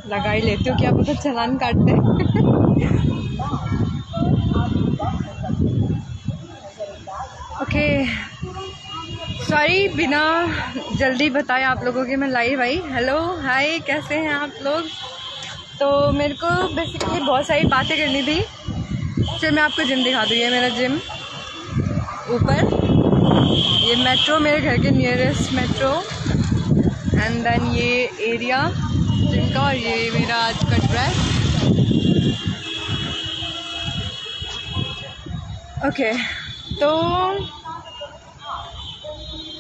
लगा ही लेती हूँ, क्या पता चालान काट दे। ओके सॉरी, बिना जल्दी बताए आप लोगों के मैं लाइव आई। हेलो हाय, कैसे हैं आप लोग? तो मेरे को बेसिकली बहुत सारी बातें करनी थी। चलिए मैं आपको जिम दिखा दूँ। ये मेरा जिम ऊपर, ये मेट्रो, मेरे घर के नियरेस्ट मेट्रो, एंड देन ये एरिया जिम का, और ये मेरा आज का ड्रेस। ओके तो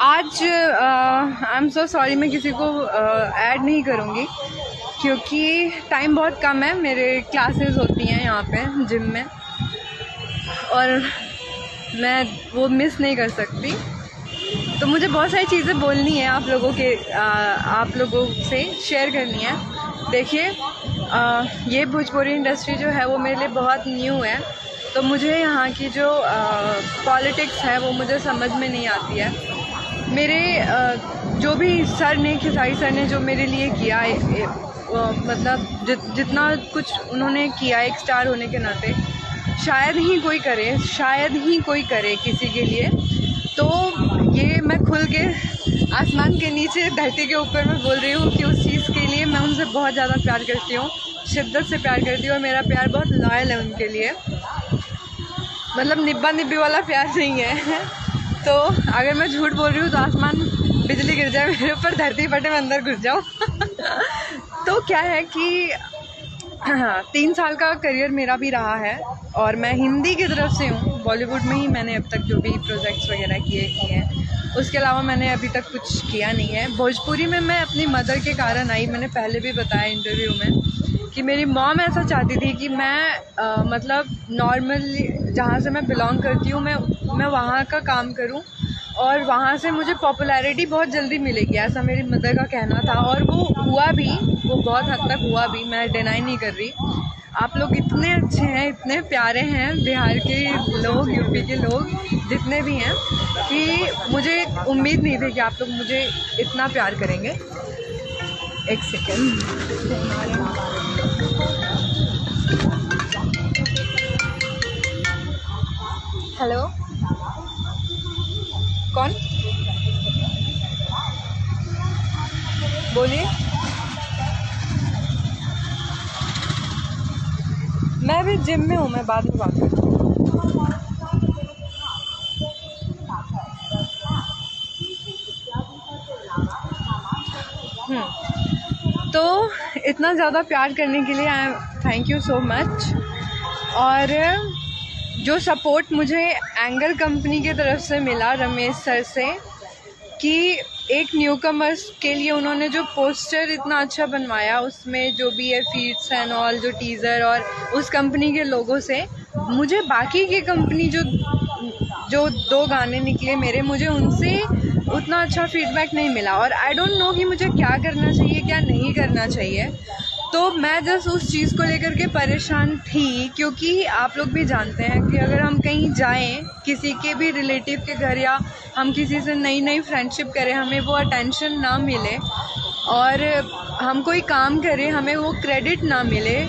आज आई एम सो सॉरी, मैं किसी को ऐड नहीं करूँगी क्योंकि टाइम बहुत कम है। मेरे क्लासेस होती हैं यहाँ पे जिम में और मैं वो मिस नहीं कर सकती। तो मुझे बहुत सारी चीज़ें बोलनी है आप लोगों से शेयर करनी है। देखिए ये भोजपुरी इंडस्ट्री जो है वो मेरे लिए बहुत न्यू है, तो मुझे यहाँ की जो पॉलिटिक्स है वो मुझे समझ में नहीं आती है। मेरे जो भी सर ने, खेसारी सर ने जो मेरे लिए किया मतलब जितना कुछ उन्होंने किया एक स्टार होने के नाते, शायद ही कोई करे किसी के लिए। तो ये मैं खुल के आसमान के नीचे धरती के ऊपर मैं बोल रही हूँ कि उस चीज़ के लिए मैं उनसे बहुत ज़्यादा प्यार करती हूँ, शिद्दत से प्यार करती हूँ, और मेरा प्यार बहुत लॉयल है उनके लिए। मतलब निब्बा निब्बी वाला प्यार नहीं है। तो अगर मैं झूठ बोल रही हूँ तो आसमान बिजली गिर जाए मेरे ऊपर, धरती फटे, मैं अंदर घुस जाऊँ। तो क्या है कि 3 साल का करियर मेरा भी रहा है और मैं हिंदी की तरफ से हूँ। बॉलीवुड में ही मैंने अब तक जो भी प्रोजेक्ट्स वगैरह किए हैं, उसके अलावा मैंने अभी तक कुछ किया नहीं है। भोजपुरी में मैं अपनी मदर के कारण आई। मैंने पहले भी बताया इंटरव्यू में कि मेरी मॉम ऐसा चाहती थी कि मैं मतलब नॉर्मली जहाँ से मैं बिलोंग करती हूँ मैं वहाँ का काम करूँ और वहाँ से मुझे पॉपुलैरिटी बहुत जल्दी मिलेगी, ऐसा मेरी मदर का कहना था। और वो हुआ भी, वो बहुत हद तक हुआ भी, मैं डिनाई नहीं कर रही। आप लोग इतने अच्छे हैं, इतने प्यारे हैं, बिहार के लोग, यूपी के लोग जितने भी हैं, कि मुझे उम्मीद नहीं थी कि आप लोग मुझे इतना प्यार करेंगे। एक सेकेंड, हेलो कौन? बोलिए। मैं अभी जिम में हूँ, मैं बाद में बात करती हूँ। तो इतना ज़्यादा प्यार करने के लिए थैंक यू सो मच। और जो सपोर्ट मुझे एंगल कंपनी की तरफ से मिला, रमेश सर से, कि एक न्यू कमर्स के लिए उन्होंने जो पोस्टर इतना अच्छा बनवाया, उसमें जो भी है फीड्स एंड ऑल, जो टीज़र, और उस कंपनी के लोगों से मुझे बाकी की कंपनी जो 2 गाने निकले मेरे, मुझे उनसे उतना अच्छा फीडबैक नहीं मिला। और आई डोंट नो कि मुझे क्या करना चाहिए, क्या नहीं करना चाहिए। तो मैं जस्ट उस चीज़ को लेकर के परेशान थी, क्योंकि आप लोग भी जानते हैं कि अगर हम कहीं जाएं, किसी के भी रिलेटिव के घर, या हम किसी से नई फ्रेंडशिप करें, हमें वो अटेंशन ना मिले, और हम कोई काम करें, हमें वो क्रेडिट ना मिले,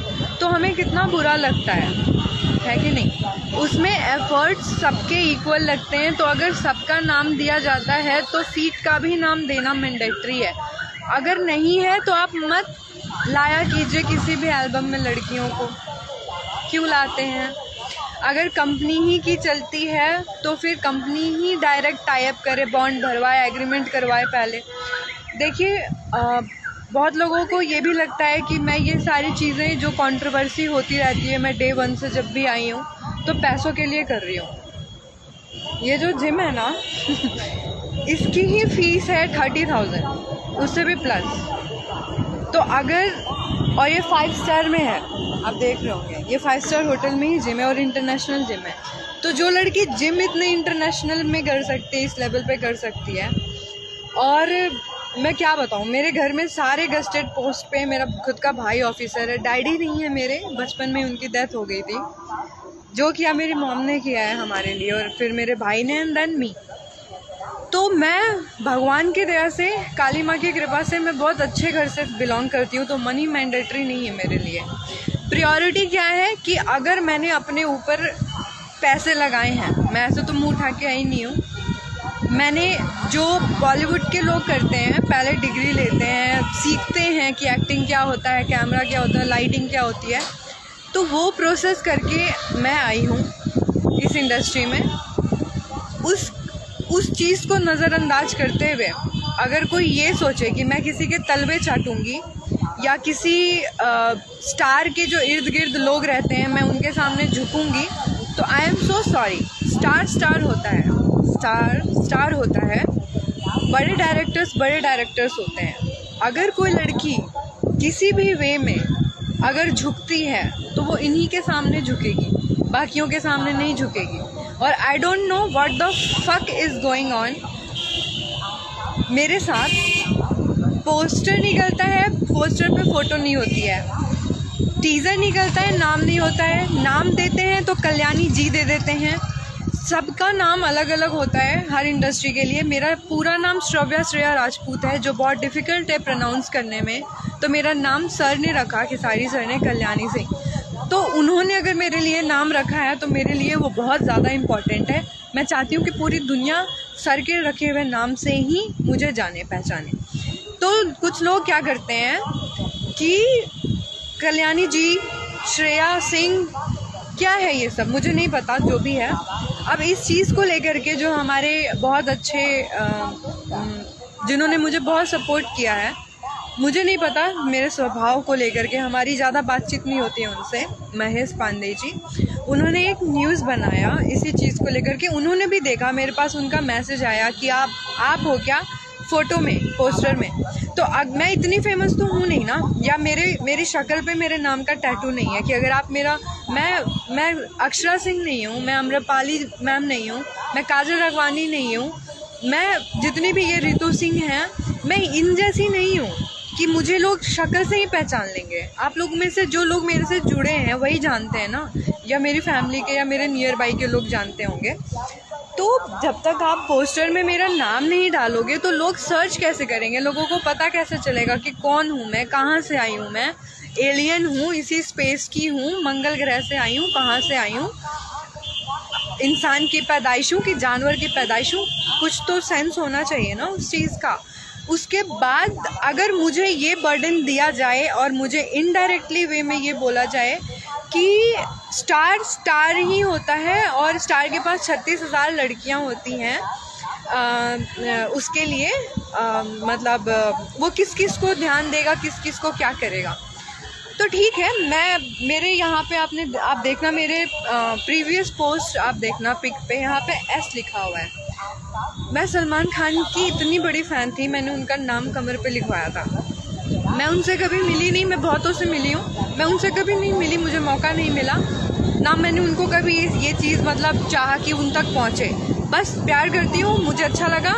तो हमें कितना बुरा लगता है कि नहीं? उसमें एफर्ट्स सबके इक्वल लगते हैं। तो अगर सबका नाम दिया जाता है तो सीट का भी नाम देना मैंडेटरी है। अगर नहीं है तो आप मत लाया कीजिए किसी भी एल्बम में लड़कियों को। क्यों लाते हैं? अगर कंपनी ही की चलती है तो फिर कंपनी ही डायरेक्ट टाई अप करे, बॉन्ड भरवाए, एग्रीमेंट करवाए पहले। देखिए बहुत लोगों को ये भी लगता है कि मैं ये सारी चीज़ें जो कंट्रोवर्सी होती रहती है, मैं डे 1 से जब भी आई हूँ तो पैसों के लिए कर रही हूँ। ये जो जिम है ना इसकी ही फीस है 30,000, उससे भी प्लस। तो अगर, और ये 5 स्टार में है, आप देख रहे होंगे, ये 5 स्टार होटल में ही जिम है और इंटरनेशनल जिम है। तो जो लड़की जिम इतने इंटरनेशनल में कर सकती है, इस लेवल पे कर सकती है, और मैं क्या बताऊँ, मेरे घर में सारे गस्टेड पोस्ट पे, मेरा खुद का भाई ऑफिसर है, डैडी नहीं है मेरे, बचपन में उनकी डेथ हो गई थी। जो किया मेरी मॉम ने किया है हमारे लिए, और फिर मेरे भाई ने, एंड देन मी। तो मैं भगवान की दया से, काली माँ की कृपा से मैं बहुत अच्छे घर से बिलोंग करती हूँ, तो मनी मैंडेटरी नहीं है मेरे लिए। प्रायोरिटी क्या है कि अगर मैंने अपने ऊपर पैसे लगाए हैं, मैं ऐसे तो मुँह उठा के आई नहीं हूँ, मैंने जो बॉलीवुड के लोग करते हैं, पहले डिग्री लेते हैं, सीखते हैं कि एक्टिंग क्या होता है, कैमरा क्या होता है, लाइटिंग क्या होती है, तो वो प्रोसेस करके मैं आई हूँ इस इंडस्ट्री में। उस चीज़ को नज़रअंदाज करते हुए अगर कोई ये सोचे कि मैं किसी के तलवे चाटूँगी या किसी स्टार के जो इर्द गिर्द लोग रहते हैं मैं उनके सामने झुकूँगी, तो I am so sorry. Star होता है, स्टार होता है, बड़े डायरेक्टर्स होते हैं। अगर कोई लड़की किसी भी वे में अगर झुकती है तो वो इन्हीं के सामने झुकेगी, बाकियों के सामने नहीं झुकेगी। और I don't know what the fuck is going on. मेरे साथ पोस्टर निकलता है, पोस्टर पे फ़ोटो नहीं होती है, टीज़र निकलता है, नाम नहीं होता है, नाम देते हैं तो कल्याणी जी दे देते हैं। सबका नाम अलग अलग होता है हर इंडस्ट्री के लिए। मेरा पूरा नाम श्रेया राजपूत है, जो बहुत डिफ़िकल्ट है प्रोनाउंस करने में, तो मेरा नाम सर ने रखा, खेसारी सर ने, कल्याणी सिंह। तो उन्होंने अगर मेरे लिए नाम रखा है तो मेरे लिए वो बहुत ज़्यादा इम्पॉर्टेंट है। मैं चाहती हूँ कि पूरी दुनिया सर के रखे हुए नाम से ही मुझे जाने पहचाने। तो कुछ लोग क्या करते हैं कि कल्याणी जी, श्रेया सिंह, क्या है ये सब मुझे नहीं पता, जो भी है। अब इस चीज़ को लेकर के जो हमारे बहुत अच्छे जिन्होंने मुझे बहुत सपोर्ट किया है, मुझे नहीं पता, मेरे स्वभाव को लेकर के हमारी ज़्यादा बातचीत नहीं होती है उनसे, महेश पांडे जी, उन्होंने एक न्यूज़ बनाया इसी चीज़ को लेकर के। उन्होंने भी देखा, मेरे पास उनका मैसेज आया कि आप हो क्या फ़ोटो में, पोस्टर में। तो अब मैं इतनी फेमस तो हूँ नहीं ना, या मेरी शक्ल पे मेरे नाम का टैटू नहीं है कि अगर आप मेरा, मैं अक्षरा सिंह नहीं हूँ, मैं अम्रपाली मैम नहीं हूँ, मैं काजल राघवानी नहीं हूँ, मैं जितनी भी ये रितु सिंह हैं, मैं इन जैसी नहीं हूँ कि मुझे लोग शक्ल से ही पहचान लेंगे। आप लोग में से जो लोग मेरे से जुड़े हैं वही जानते हैं ना, या मेरी फैमिली के या मेरे नियर बाई के लोग जानते होंगे। तो जब तक आप पोस्टर में मेरा नाम नहीं डालोगे तो लोग सर्च कैसे करेंगे, लोगों को पता कैसे चलेगा कि कौन हूँ मैं, कहाँ से आई हूँ मैं, एलियन हूँ, इसी स्पेस की हूँ, मंगल ग्रह से आई हूँ, कहाँ से आई हूँ, इंसान की पैदाइश हूँ कि जानवर की पैदाइश हूँ। कुछ तो सेंस होना चाहिए ना उस चीज़ का। उसके बाद अगर मुझे ये बर्डन दिया जाए और मुझे इनडायरेक्टली वे में ये बोला जाए कि स्टार ही होता है और स्टार के पास 36,000 लड़कियां होती हैं, उसके लिए मतलब वो किस किस को ध्यान देगा, किस किस को क्या करेगा। तो ठीक है, मेरे यहाँ पे आप देखना, मेरे प्रीवियस पोस्ट आप देखना, पिक पे यहाँ पे एस लिखा हुआ है। मैं सलमान खान की इतनी बड़ी फ़ैन थी, मैंने उनका नाम कमर पे लिखवाया था। मैं उनसे कभी मिली नहीं, मैं बहुतों से मिली हूँ, मैं उनसे कभी नहीं मिली, मुझे मौका नहीं मिला ना, मैंने उनको कभी ये चीज़ मतलब चाहा कि उन तक पहुँचे। बस प्यार करती हूँ, मुझे अच्छा लगा,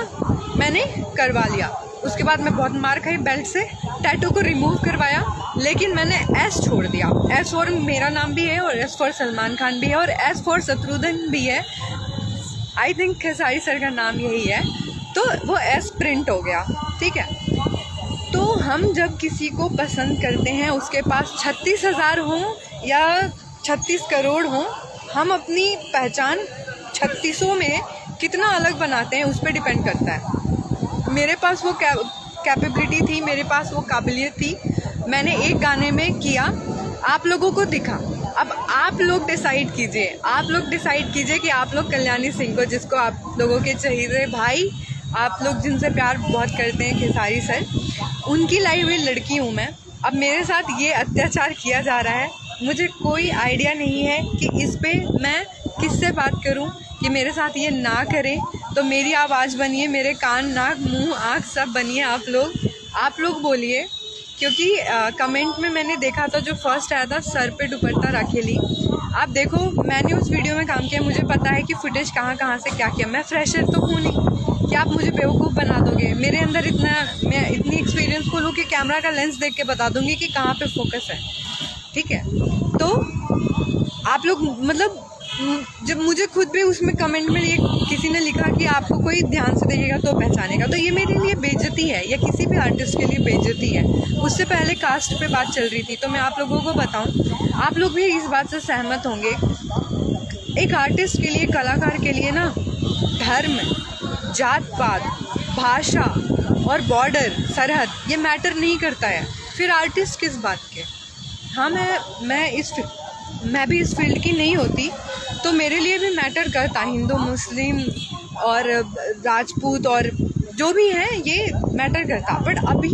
मैंने करवा लिया। उसके बाद मैं बहुत मार खाई बेल्ट से, टैटू को रिमूव करवाया, लेकिन मैंने एस छोड़ दिया। एस फॉर मेरा नाम भी है और एस फॉर सलमान खान भी है और एस फॉर शत्रुघ्न भी है। आई थिंक खेसारी सर का नाम यही है, तो वो एस प्रिंट हो गया, ठीक है। तो हम जब किसी को पसंद करते हैं, उसके पास 36,000 हों या 36 करोड़ हों, हम अपनी पहचान 3600 में कितना अलग बनाते हैं उस पर डिपेंड करता है। मेरे पास वो कैपेबिलिटी थी, मेरे पास वो काबिलियत थी, मैंने एक गाने में किया, आप लोगों को दिखा। अब आप लोग डिसाइड कीजिए, कि आप लोग कल्याणी सिंह को, जिसको आप लोगों के चहेते भाई, आप लोग जिनसे प्यार बहुत करते हैं, खेसारी सर, उनकी लाई हुई लड़की हूँ मैं। अब मेरे साथ ये अत्याचार किया जा रहा है, मुझे कोई आइडिया नहीं है कि इस पे मैं किससे बात करूं कि मेरे साथ ये ना करें। तो मेरी आवाज़ बनिए, मेरे कान, नाक, मुंह, आँख सब बनिए आप लोग बोलिए। क्योंकि कमेंट में मैंने देखा था, जो फर्स्ट आया था, सर पे दुपट्टा रखेली। आप देखो, मैंने उस वीडियो में काम किया, मुझे पता है कि फुटेज कहाँ से क्या किया। मैं फ्रेशर तो हूँ नहीं कि आप मुझे बेवकूफ़ बना दोगे। मेरे अंदर मैं इतनी एक्सपीरियंसफुल हूँ कि कैमरा का लेंस देख के बता दूँगी कि कहाँ पे फोकस है, ठीक है। तो आप लोग मतलब जब मुझे खुद भी उसमें कमेंट में ये किसी ने लिखा कि आपको कोई ध्यान से देखेगा तो पहचानेगा, तो ये मेरे लिए बेइज्जती है, या किसी भी आर्टिस्ट के लिए बेइज्जती है। उससे पहले कास्ट पे बात चल रही थी, तो मैं आप लोगों को बताऊं, आप लोग भी इस बात से सहमत होंगे, एक आर्टिस्ट के लिए, कलाकार के लिए ना, धर्म, जात पात, भाषा और बॉर्डर, सरहद, ये मैटर नहीं करता है। फिर आर्टिस्ट किस बात के? हाँ, मैं भी इस फील्ड की नहीं होती तो मेरे लिए भी मैटर करता, हिंदू, मुस्लिम और राजपूत और जो भी है ये मैटर करता, बट अभी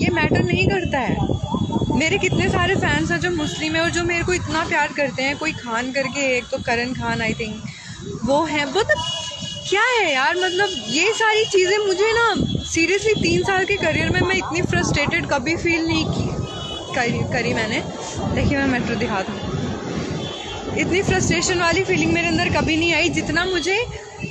ये मैटर नहीं करता है। मेरे कितने सारे फैंस हैं जो मुस्लिम है और जो मेरे को इतना प्यार करते हैं। कोई खान करके, एक तो करण खान आई थिंक वो है, मतलब क्या है यार, मतलब ये सारी चीज़ें मुझे ना सीरियसली 3 साल के करियर में मैं इतनी फ्रस्ट्रेटेड कभी फील नहीं करी मैंने। देखिए मैं मेट्रो दिखाता हूँ, इतनी फ्रस्ट्रेशन वाली फीलिंग मेरे अंदर कभी नहीं आई जितना मुझे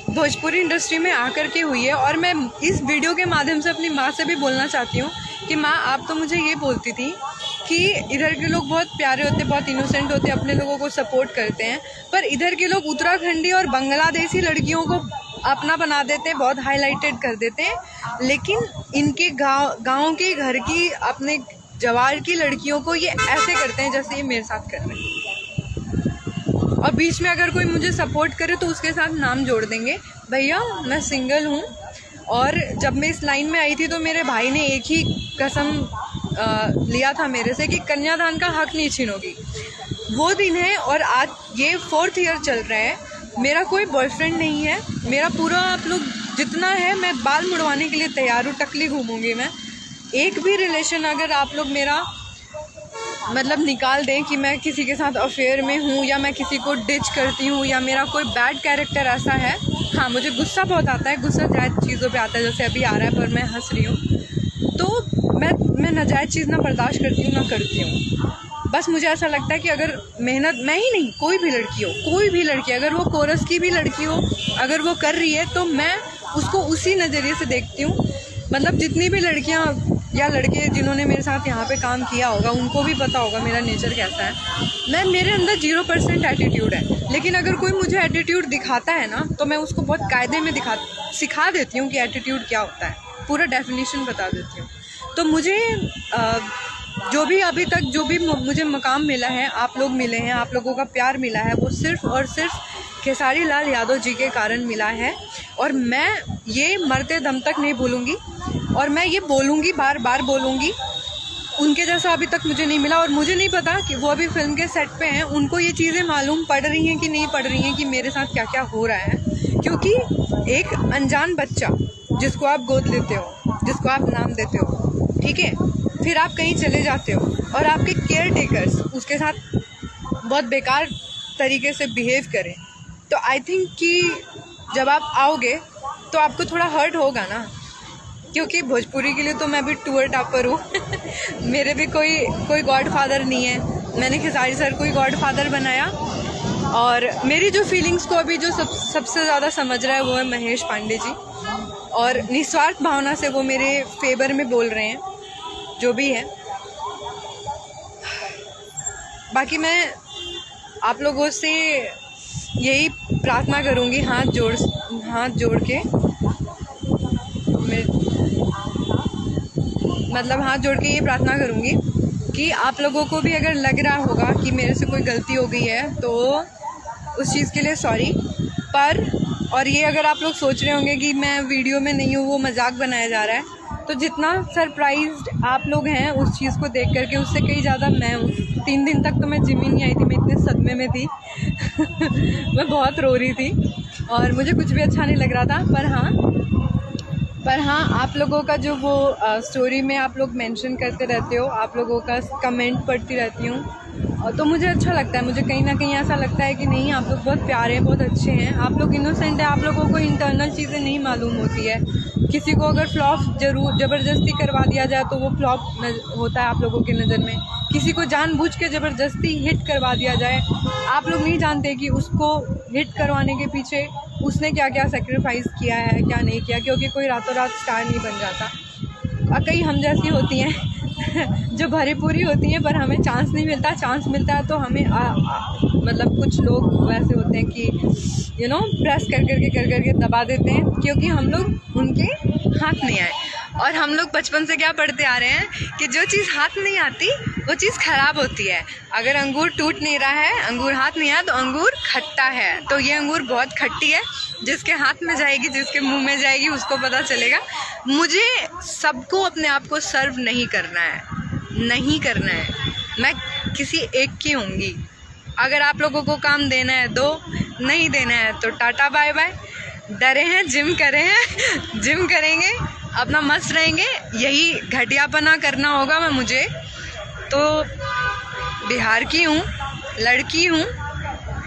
भोजपुरी इंडस्ट्री में आकर के हुई है। और मैं इस वीडियो के माध्यम से अपनी माँ से भी बोलना चाहती हूँ कि माँ, आप तो मुझे ये बोलती थी कि इधर के लोग बहुत प्यारे होते, बहुत इनोसेंट होते, अपने लोगों को सपोर्ट करते हैं, पर इधर के लोग उत्तराखंडी और बांग्लादेशी लड़कियों को अपना बना देते हैं, बहुत हाईलाइटेड कर देते हैं, लेकिन इनके गाँव के घर की, अपने जवार की लड़कियों को ये ऐसे करते हैं जैसे ये मेरे साथ कर रहे हैं। और बीच में अगर कोई मुझे सपोर्ट करे तो उसके साथ नाम जोड़ देंगे। भैया मैं सिंगल हूँ, और जब मैं इस लाइन में आई थी तो मेरे भाई ने एक ही कसम लिया था मेरे से कि कन्यादान का हक नहीं छीनोगी। वो दिन है और आज ये 4th ईयर चल रहा है, मेरा कोई बॉयफ्रेंड नहीं है। मेरा पूरा, आप लोग जितना है, मैं बाल मुड़वाने के लिए तैयार हूँ, टकली घूमूंगी मैं। एक भी रिलेशन अगर आप लोग मेरा मतलब निकाल दें कि मैं किसी के साथ अफेयर में हूँ या मैं किसी को डिच करती हूँ या मेरा कोई बैड कैरेक्टर ऐसा है, हाँ मुझे गुस्सा बहुत आता है, गुस्सा जायज़ चीज़ों पे आता है, जैसे अभी आ रहा है पर मैं हंस रही हूँ, तो मैं नाजायज़ चीज़ ना बर्दाश्त करती हूँ ना करती हूँ। बस मुझे ऐसा लगता है कि अगर मेहनत, मैं ही नहीं, कोई भी लड़की हो, कोई भी लड़की, अगर वो कोरस की भी लड़की हो, अगर वो कर रही है तो मैं उसको उसी नज़रिए से देखती हूँ। मतलब जितनी भी लड़कियाँ या लड़के जिन्होंने मेरे साथ यहाँ पे काम किया होगा उनको भी पता होगा मेरा नेचर कैसा है। मेरे अंदर 0% एटीट्यूड है, लेकिन अगर कोई मुझे एटीट्यूड दिखाता है ना तो मैं उसको बहुत कायदे में सिखा देती हूँ कि एटीट्यूड क्या होता है, पूरा डेफिनेशन बता देती हूँ। तो मुझे जो भी अभी तक जो भी मुझे मकाम मिला है, आप लोग मिले हैं, आप लोगों का प्यार मिला है, वो सिर्फ़ और सिर्फ खेसारी लाल यादव जी के कारण मिला है। और मैं ये मरते दम तक नहीं भूलूँगी और मैं ये बोलूँगी, बार बार बोलूँगी, उनके जैसा अभी तक मुझे नहीं मिला। और मुझे नहीं पता कि वो अभी फिल्म के सेट पे हैं, उनको ये चीज़ें मालूम पड़ रही हैं कि नहीं पड़ रही हैं कि मेरे साथ क्या क्या हो रहा है। क्योंकि एक अनजान बच्चा जिसको आप गोद लेते हो, जिसको आप नाम देते हो, ठीक है, फिर आप कहीं चले जाते हो और आपके केयर टेकर्स उसके साथ बहुत बेकार तरीके से बिहेव करें, तो आई थिंक कि जब आप आओगे तो आपको थोड़ा हर्ट होगा ना। क्योंकि भोजपुरी के लिए तो मैं भी टूर टापर हूँ मेरे भी कोई गॉड फादर नहीं है, मैंने खेसारी सर को ही गॉड फादर बनाया। और मेरी जो फीलिंग्स को अभी जो सबसे ज़्यादा समझ रहा है वो है महेश पांडे जी, और निस्वार्थ भावना से वो मेरे फेवर में बोल रहे हैं, जो भी है। बाकी मैं आप लोगों से यही प्रार्थना करूँगी, हाथ जोड़ के हाथ जोड़ के ये प्रार्थना करूँगी कि आप लोगों को भी अगर लग रहा होगा कि मेरे से कोई गलती हो गई है तो उस चीज़ के लिए सॉरी। और ये अगर आप लोग सोच रहे होंगे कि मैं वीडियो में नहीं हूँ, वो मजाक बनाया जा रहा है, तो जितना सरप्राइज्ड आप लोग हैं उस चीज़ को देख करके, उससे कई ज़्यादा मैं हूँ। 3 दिन तक तो मैं जिम ही नहीं आई थी, मैं इतने सदमे में थी मैं बहुत रो रही थी और मुझे कुछ भी अच्छा नहीं लग रहा था। पर हाँ आप लोगों का जो वो स्टोरी में आप लोग मेंशन करते रहते हो, आप लोगों का कमेंट पढ़ती रहती हूँ, तो मुझे अच्छा लगता है। मुझे कहीं ना कहीं ऐसा लगता है कि नहीं, आप लोग बहुत प्यारे हैं, बहुत अच्छे हैं, आप लोग इनोसेंट हैं, आप लोगों को इंटरनल चीज़ें नहीं मालूम होती है। किसी को अगर फ्लॉप ज़बरदस्ती करवा दिया जाए तो वो फ्लॉप होता है आप लोगों की नज़र में। किसी को जानबूझ के ज़बरदस्ती हिट करवा दिया जाए, आप लोग नहीं जानते कि उसको हिट करवाने के पीछे उसने क्या क्या सेक्रीफाइस किया है, क्या नहीं किया, क्योंकि कोई रातों रात स्टार नहीं बन जाता। और कई हम जैसी होती हैं जो भरी पूरी होती हैं, पर हमें चांस नहीं मिलता। चांस मिलता है तो हमें मतलब कुछ लोग वैसे होते हैं कि प्रेस कर करके दबा देते हैं, क्योंकि हम लोग उनके हाथ नहीं आए। और हम लोग बचपन से क्या पढ़ते आ रहे हैं कि जो चीज़ हाथ नहीं आती वो चीज़ ख़राब होती है। अगर अंगूर टूट नहीं रहा है, अंगूर हाथ नहीं आया, तो अंगूर खट्टा है। तो ये अंगूर बहुत खट्टी है, जिसके हाथ में जाएगी, जिसके मुंह में जाएगी, उसको पता चलेगा। मुझे सबको अपने आप को सर्व नहीं करना है। मैं किसी एक की होंगी। अगर आप लोगों को काम देना है दो, नहीं देना है तो टाटा बाय बाय। डरे हैं, जिम करेंगे, अपना मस्त रहेंगे। यही घटियापना करना होगा मुझे। तो बिहार की हूँ, लड़की हूँ,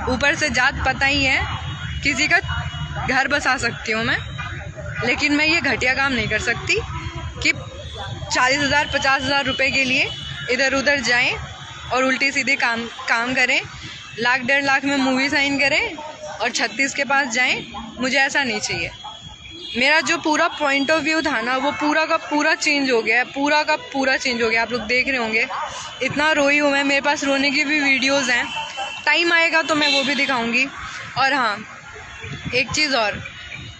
ऊपर से जात पता ही है, किसी का घर बसा सकती हूँ मैं, लेकिन मैं ये घटिया काम नहीं कर सकती कि 40,000 50,000 रुपये के लिए इधर उधर जाएं और उल्टी सीधे काम करें, 1 1.5 लाख में मूवी साइन करें और 36 के पास जाएं। मुझे ऐसा नहीं चाहिए। मेरा जो पूरा पॉइंट ऑफ व्यू था ना, वो पूरा का पूरा चेंज हो गया है, पूरा का पूरा चेंज हो गया। आप लोग देख रहे होंगे, इतना रोई हूँ मैं। मेरे पास रोने की भी वीडियोज़ हैं, टाइम आएगा तो मैं वो भी दिखाऊंगी। और हाँ, एक चीज़ और,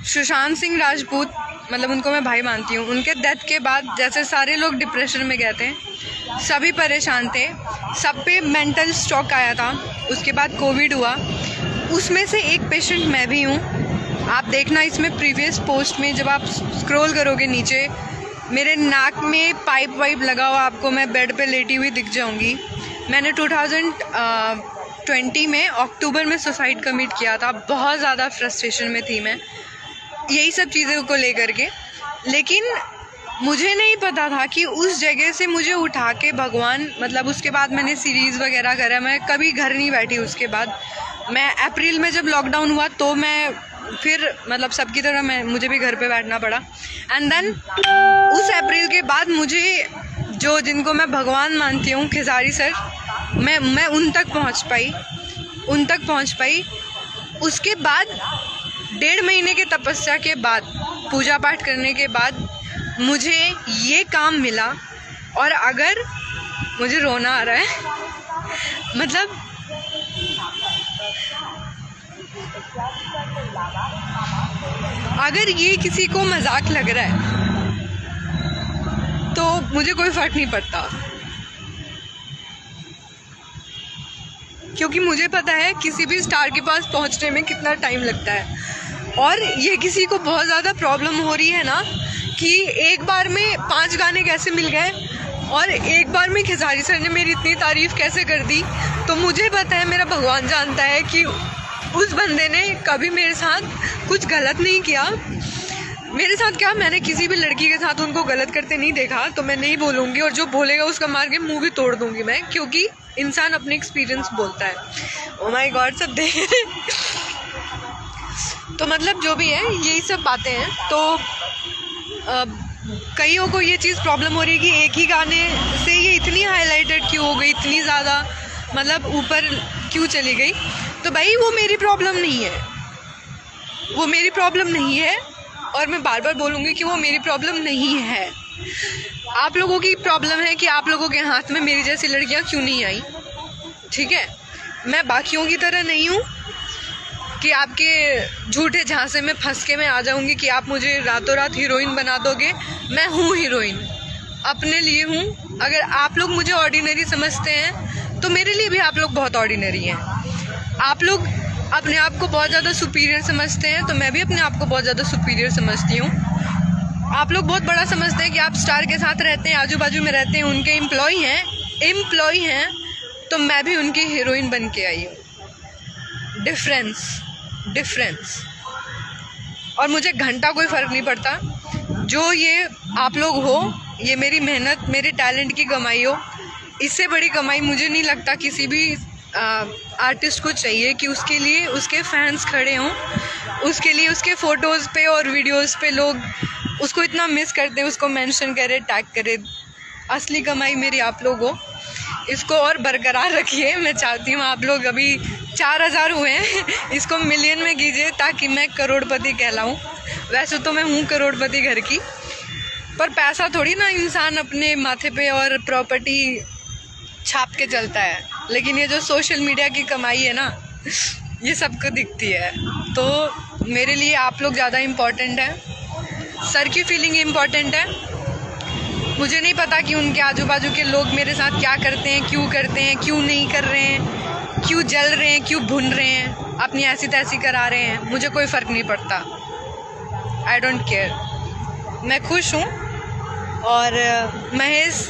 सुशांत सिंह राजपूत, मतलब उनको मैं भाई मानती हूँ। उनके डेथ के बाद जैसे सारे लोग डिप्रेशन में गए थे, सभी परेशान थे, सब पे मेंटल स्ट्रोक आया था, उसके बाद कोविड हुआ, उसमें से एक पेशेंट मैं भी हूँ। आप देखना इसमें प्रीवियस पोस्ट में, जब आप स्क्रॉल करोगे नीचे, मेरे नाक में पाइप वाइप लगा हुआ आपको मैं बेड पे लेटी हुई दिख जाऊँगी। मैंने 2020 में अक्टूबर में सुसाइड कमिट किया था। बहुत ज़्यादा फ्रस्ट्रेशन में थी मैं यही सब चीज़ों को लेकर के, लेकिन मुझे नहीं पता था कि उस जगह से मुझे उठा के भगवान, मतलब उसके बाद मैंने सीरीज़ वगैरह करा, मैं कभी घर नहीं बैठी। उसके बाद मैं अप्रैल में जब लॉकडाउन हुआ तो मैं फिर मतलब सबकी तरह मुझे भी घर पे बैठना पड़ा। एंड देन उस अप्रैल के बाद मुझे जिनको मैं भगवान मानती हूँ, खेसारी सर, मैं उन तक पहुँच पाई। उसके बाद 1.5 महीने के तपस्या के बाद, पूजा पाठ करने के बाद मुझे ये काम मिला। और अगर मुझे रोना आ रहा है, मतलब अगर ये किसी को मजाक लग रहा है तो मुझे कोई फ़र्क नहीं पड़ता, क्योंकि मुझे पता है किसी भी स्टार के पास पहुंचने में कितना टाइम लगता है। और ये किसी को बहुत ज़्यादा प्रॉब्लम हो रही है ना कि एक बार में 5 गाने कैसे मिल गए और एक बार में खेसारी सर ने मेरी इतनी तारीफ़ कैसे कर दी। तो मुझे पता है, मेरा भगवान जानता है कि उस बंदे ने कभी मेरे साथ कुछ गलत नहीं किया। मेरे साथ क्या, मैंने किसी भी लड़की के साथ उनको गलत करते नहीं देखा, तो मैं नहीं बोलूँगी, और जो बोलेगा उसका मार के मुँह भी तोड़ दूँगी मैं, क्योंकि इंसान अपने एक्सपीरियंस बोलता है। ओ माय गॉड, सब देख रहे। तो मतलब जो भी है, यही सब बातें हैं। तो कईयों को ये चीज़ प्रॉब्लम हो रही है कि एक ही गाने से ये इतनी हाईलाइटेड क्यों हो गई, इतनी ज़्यादा मतलब ऊपर क्यों चली गई। तो भाई वो मेरी प्रॉब्लम नहीं है, और मैं बार बार बोलूँगी कि वो मेरी प्रॉब्लम नहीं है। आप लोगों की प्रॉब्लम है कि आप लोगों के हाथ में मेरी जैसी लड़कियाँ क्यों नहीं आई। ठीक है, मैं बाकियों की तरह नहीं हूँ कि आपके झूठे झांसे में फंस के मैं आ जाऊँगी कि आप मुझे रातों रात हीरोइन बना दोगे। मैं हूँ हीरोइन, अपने लिए हूँ। अगर आप लोग मुझे ऑर्डिनरी समझते हैं तो मेरे लिए भी आप लोग बहुत ऑर्डिनरी हैं। आप लोग अपने आप को बहुत ज़्यादा सुपीरियर समझते हैं तो मैं भी अपने आप को बहुत ज़्यादा सुपीरियर समझती हूँ। आप लोग बहुत बड़ा समझते हैं कि आप स्टार के साथ रहते हैं, आजू बाजू में रहते हैं, उनके एम्प्लॉय हैं, तो मैं भी उनकी हीरोइन बन के आई हूँ। डिफरेंस। और मुझे घंटा कोई फ़र्क नहीं पड़ता। जो ये आप लोग हो, ये मेरी मेहनत, मेरे टैलेंट की कमाई हो। इससे बड़ी कमाई मुझे नहीं लगता किसी भी आर्टिस्ट को चाहिए कि उसके लिए उसके फैंस खड़े हों, उसके लिए उसके फ़ोटोज़ पे और वीडियोज़ पे लोग उसको इतना मिस करते, उसको मेंशन करे, टैग करे। असली कमाई मेरी आप लोग हो। इसको और बरकरार रखिए। मैं चाहती हूँ आप लोग, अभी 4000 हुए हैं, इसको मिलियन में कीजिए ताकि मैं करोड़पति कहलाऊँ। वैसे तो मैं हूँ करोड़पति घर की, पर पैसा थोड़ी ना इंसान अपने माथे पे और प्रॉपर्टी छाप के चलता है, लेकिन ये जो सोशल मीडिया की कमाई है ना, ये सबको दिखती है। तो मेरे लिए आप लोग ज़्यादा इम्पोर्टेंट है, सर की फीलिंग इम्पोर्टेंट है। मुझे नहीं पता कि उनके आजू बाजू के लोग मेरे साथ क्या करते हैं, क्यों नहीं कर रहे हैं, क्यों जल रहे हैं, क्यों भुन रहे हैं, अपनी ऐसी तैसी करा रहे हैं। मुझे कोई फ़र्क नहीं पड़ता, आई डोंट केयर। मैं खुश हूँ। और महेश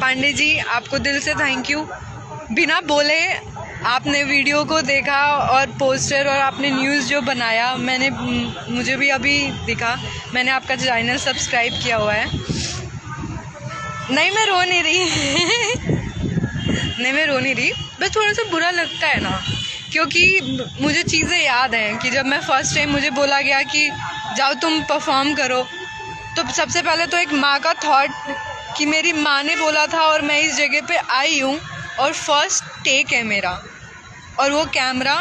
पांडे जी, आपको दिल से थैंक यू। बिना बोले आपने वीडियो को देखा और पोस्टर और आपने न्यूज़ जो बनाया, मुझे भी अभी दिखा, मैंने आपका चैनल सब्सक्राइब किया हुआ है। नहीं मैं रो नहीं रही नहीं मैं रो नहीं रही, बस थोड़ा सा बुरा लगता है ना, क्योंकि मुझे चीज़ें याद हैं कि जब मैं फ़र्स्ट टाइम मुझे बोला गया कि जाओ तुम परफॉर्म करो, तो सबसे पहले तो एक माँ का थॉट कि मेरी माँ ने बोला था और मैं इस जगह पे आई हूँ और फर्स्ट टेक है मेरा, और वो कैमरा,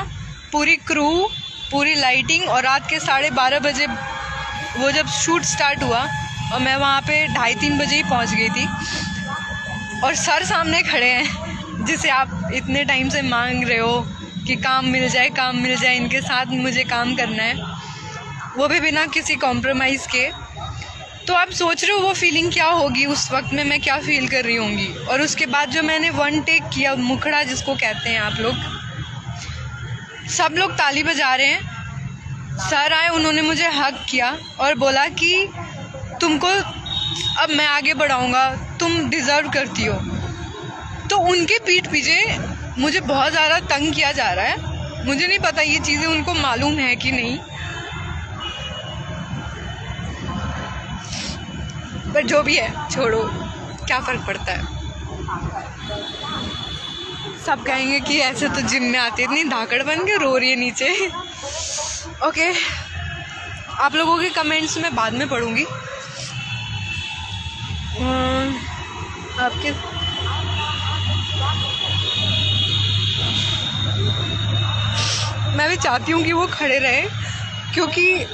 पूरी क्रू, पूरी लाइटिंग, और रात के 12:30 बजे वो जब शूट स्टार्ट हुआ और मैं वहाँ पे 2:30-3 बजे ही पहुँच गई थी, और सर सामने खड़े हैं जिसे आप इतने टाइम से मांग रहे हो कि काम मिल जाए, इनके साथ मुझे काम करना है, वो भी बिना किसी कॉम्प्रोमाइज़ के। तो आप सोच रहे हो वो फीलिंग क्या होगी उस वक्त में, मैं क्या फ़ील कर रही होंगी। और उसके बाद जो मैंने 1 टेक किया, मुखड़ा जिसको कहते हैं आप लोग, सब लोग ताली बजा रहे हैं। सर आए, उन्होंने मुझे हग किया और बोला कि तुमको अब मैं आगे बढ़ाऊँगा, तुम डिज़र्व करती हो। तो उनके पीठ पीछे मुझे बहुत ज़्यादा तंग किया जा रहा है। मुझे नहीं पता ये चीज़ें उनको मालूम है कि नहीं, पर जो भी है छोड़ो, क्या फ़र्क पड़ता है। सब कहेंगे कि ऐसे तो जिम में आती है, इतनी धाकड़ बन के रो रही है नीचे। ओके, आप लोगों के कमेंट्स मैं बाद में पढ़ूँगी। आपके मैं भी चाहती हूँ कि वो खड़े रहे, क्योंकि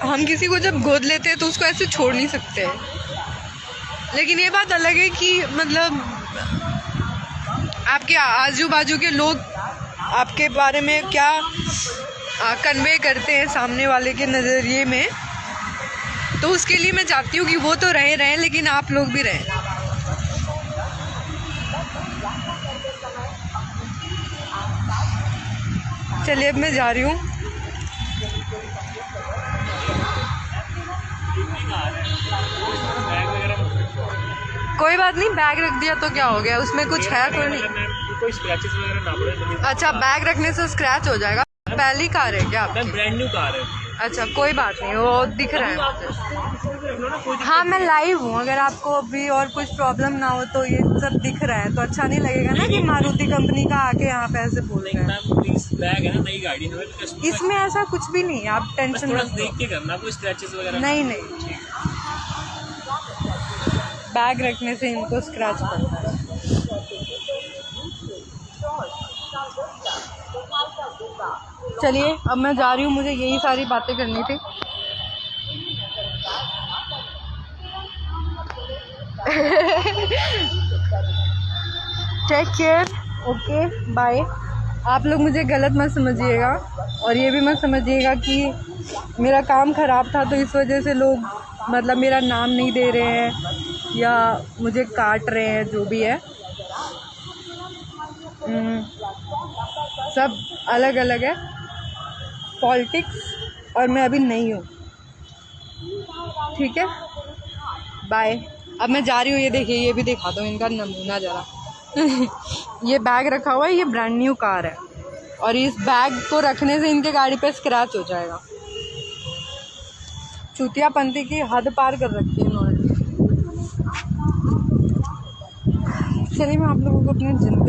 हम किसी को जब गोद लेते हैं तो उसको ऐसे छोड़ नहीं सकते। लेकिन ये बात अलग है कि मतलब आपके आजू बाजू के लोग आपके बारे में क्या कन्वे करते हैं सामने वाले के नज़रिए में, तो उसके लिए मैं चाहती हूँ कि वो तो रहें, लेकिन आप लोग भी रहें। चलिए अब मैं जा रही हूँ। कोई बात नहीं, बैग रख दिया तो क्या हो गया, उसमें कुछ है तो नहीं। कोई स्क्रैचेस वगैरह ना पड़े। अच्छा, बैग रखने से स्क्रैच हो जाएगा। पहली कार है क्या आपकी? ब्रांड न्यू कार है। अच्छा, कोई बात नहीं, वो दिख रहा है। हाँ, मैं लाइव हूँ, अगर आपको अभी और कुछ प्रॉब्लम ना हो तो ये सब दिख रहा है तो अच्छा नहीं लगेगा ना कि मारुति कंपनी का आके यहाँ पे ऐसे बोल रहे हैं। बैग है ना, नई गाड़ी है, इसमें ऐसा कुछ भी नहीं है, आप टेंशन मत लो। देख के करना, कोई स्क्रैचेस वगैरह नहीं, बैग रखने से इनको स्क्रैच पड़ता है। चलिए अब मैं जा रही हूँ, मुझे यही सारी बातें करनी थी। Take care, okay bye. आप लोग मुझे गलत मत समझिएगा, और ये भी मत समझिएगा कि मेरा काम ख़राब था तो इस वजह से लोग मतलब मेरा नाम नहीं दे रहे हैं या मुझे काट रहे हैं, जो भी है। सब अलग अलग है पॉलिटिक्स, और मैं अभी नहीं हूँ, ठीक है, बाय। अब मैं जा रही हूँ। ये देखिए, ये भी दिखा दो इनका नमूना ज़रा। ये बैग रखा हुआ है, ये ब्रांड न्यू कार है, और इस बैग को रखने से इनके गाड़ी पे स्क्रैच हो जाएगा। चूतियापंती की हद पार कर रखी है इन्होंने। चलिए मैं आप लोगों को अपनी जिंदगी